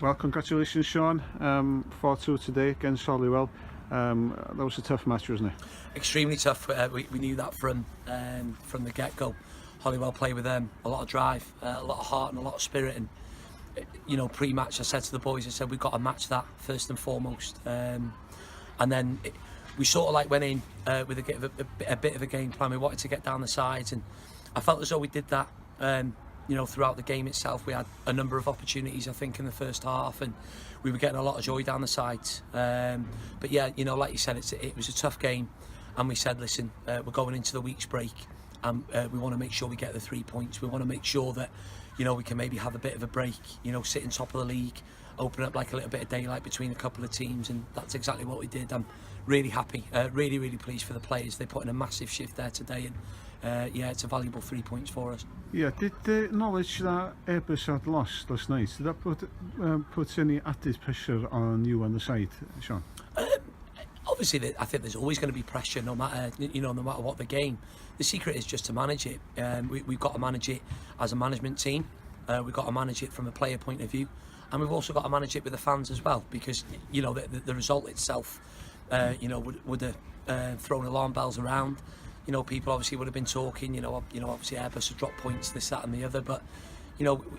Well, congratulations, Sean. 4-2 today against Holywell. That was a tough match, wasn't it? Extremely tough. We knew that from the get-go. Holywell play with a lot of drive, a lot of heart and a lot of spirit. And pre-match I said to the boys, I said we've got to match that first and foremost. And then we sort of like went in with a bit of a game plan. We wanted to get down the sides, and I felt as though we did that. Throughout the game itself, we had a number of opportunities, I think, in the first half, and we were getting a lot of joy down the sides. But yeah, like you said, it was a tough game, and we said, listen, we're going into the week's break, and we want to make sure we get the 3 points. We want to make sure that, we can maybe have a bit of a break, sit in top of the league, open up like a little bit of daylight between a couple of teams, and that's exactly what we did. I'm really happy, really, really pleased for the players. They put in a massive shift there today, and it's a valuable 3 points for us. Yeah, did the knowledge that Airbus had lost last night, did that put any added pressure on you on the side, Sean? Obviously, I think there's always going to be pressure, no matter what the game. The secret is just to manage it. We've got to manage it as a management team. We've got to manage it from a player point of view, and we've also got to manage it with the fans as well. Because the result itself, would have thrown alarm bells around. People obviously would have been talking. Obviously Airbus have dropped points, this, that, and the other. But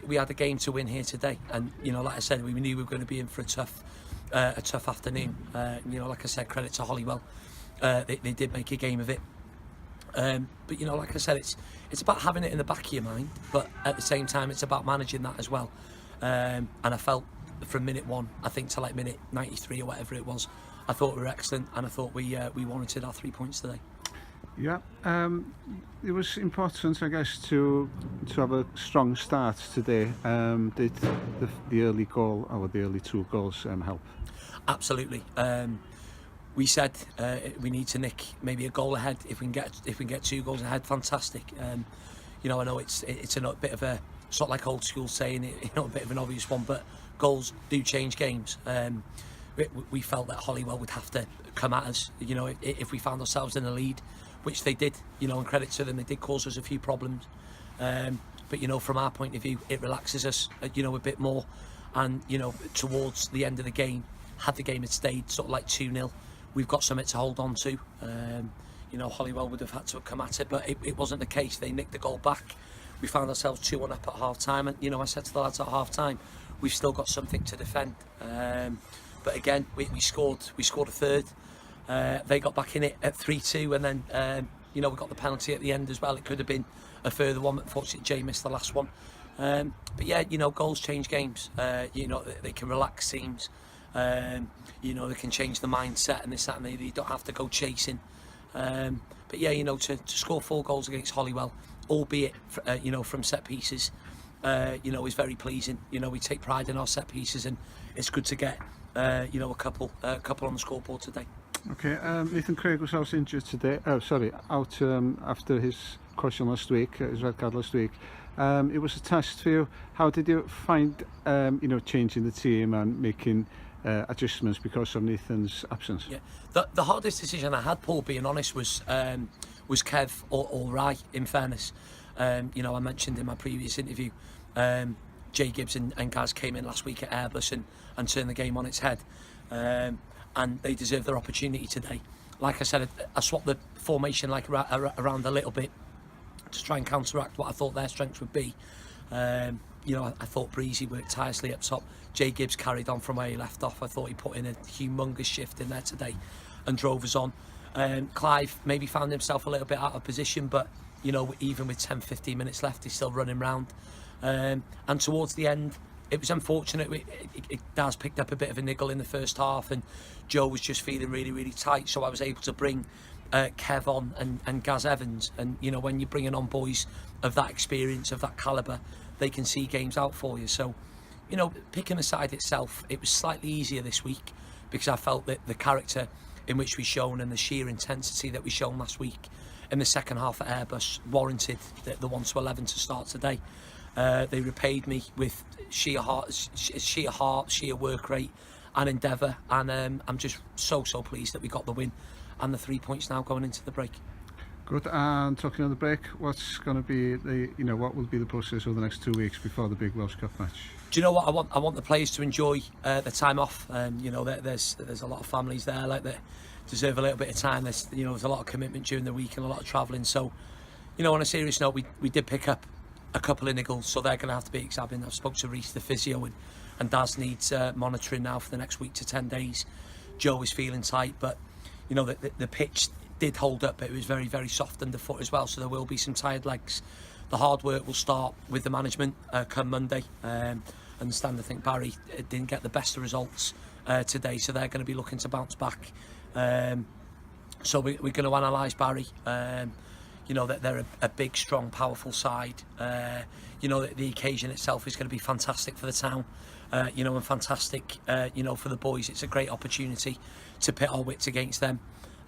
we had a game to win here today, and like I said, we knew we were going to be in for a tough afternoon. Like I said, credit to Holywell. They did make a game of it. But like I said, it's about having it in the back of your mind, but at the same time, it's about managing that as well. And I felt from minute 1, I think, to like minute 93 or whatever it was, I thought we were excellent, and I thought we warranted our 3 points today. Yeah, it was important, I guess, to have a strong start today. Did the early goal, or the early 2 goals, help? Absolutely. We said we need to nick maybe a goal ahead. If we can get 2 goals ahead, fantastic. I know it's a bit of a sort of like old school saying, a bit of an obvious one, but goals do change games. We felt that Holywell would have to come at us, if we found ourselves in a lead, which they did, and credit to them, they did cause us a few problems. But, from our point of view, it relaxes us, a bit more. And, towards the end of the game, had the game had stayed sort of like 2-0, we've got something to hold on to. Holywell would have had to come at it, but it wasn't the case. They nicked the goal back. We found ourselves 2-1 up at half-time, and, I said to the lads at half-time, we've still got something to defend. But again, we scored a third. They got back in it at 3-2, and then we got the penalty at the end as well. It could have been a further one, but unfortunately Jay missed the last one. But yeah, goals change games. They can relax teams. They can change the mindset and this, that, and the other. You don't have to go chasing. But yeah, to score 4 goals against Holywell, albeit from set pieces, is very pleasing. We take pride in our set pieces, and it's good to get a couple on the scoreboard today. Okay, Nathan Craig was out injured today. Out after his caution last week, his red card last week. It was a test for you. How did you find, changing the team and making adjustments because of Nathan's absence? Yeah, the hardest decision I had, Paul, being honest, was Kev or Rai. In fairness, I mentioned in my previous interview, Jay Gibbs and Gaz came in last week at Airbus and turned the game on its head. And they deserve their opportunity today. Like I said, I swapped the formation around a little bit to try and counteract what I thought their strengths would be. I thought Breezy worked tirelessly up top. Jay Gibbs carried on from where he left off. I thought he put in a humongous shift in there today and drove us on. Clive maybe found himself a little bit out of position, but even with 10-15 minutes left, he's still running round. And towards the end, it was unfortunate. Daz picked up a bit of a niggle in the first half, and Joe was just feeling really, really tight. So I was able to bring Kev on and Gaz Evans. And, when you're bringing on boys of that experience, of that calibre, they can see games out for you. So, picking the side itself, it was slightly easier this week because I felt that the character in which we shown and the sheer intensity that we shown last week in the second half at Airbus warranted the 1-11 to start today. They repaid me with sheer heart, sheer work rate and endeavour, and I'm just so pleased that we got the win and the 3 points now going into the break. Good. And talking on the break, what's going to be what will be the process over the next 2 weeks before the big Welsh Cup match? Do you know what I want the players to enjoy the time off. There's a lot of families there like that deserve a little bit of time. There's a lot of commitment during the week and a lot of travelling. So, on a serious note, we did pick up a couple of niggles, so they're going to have to be examined. I've spoke to Reece, the physio, and Daz needs monitoring now for the next week to 10 days. Joe is feeling tight, but the pitch did hold up. It was very, very soft underfoot as well, so there will be some tired legs. The hard work will start with the management come Monday. Understand, I think Barry didn't get the best of results today, so they're going to be looking to bounce back. So we're going to analyse Barry. That they're a big, strong, powerful side. The occasion itself is going to be fantastic for the town. And fantastic, for the boys. It's a great opportunity to pit our wits against them.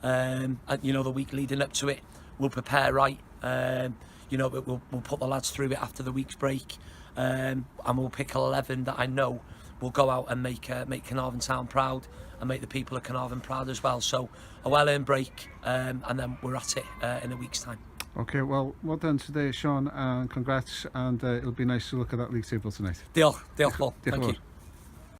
And the week leading up to it, we'll prepare right. We'll put the lads through it after the week's break, and we'll pick 11 that I know will go out and make Carnarvon Town proud and make the people of Carnarvon proud as well. So a well-earned break, and then we're at it in a week's time. Okay, well done today, Sean, and congrats, and it'll be nice to look at that league table tonight. Diolch, Paul. Thank you.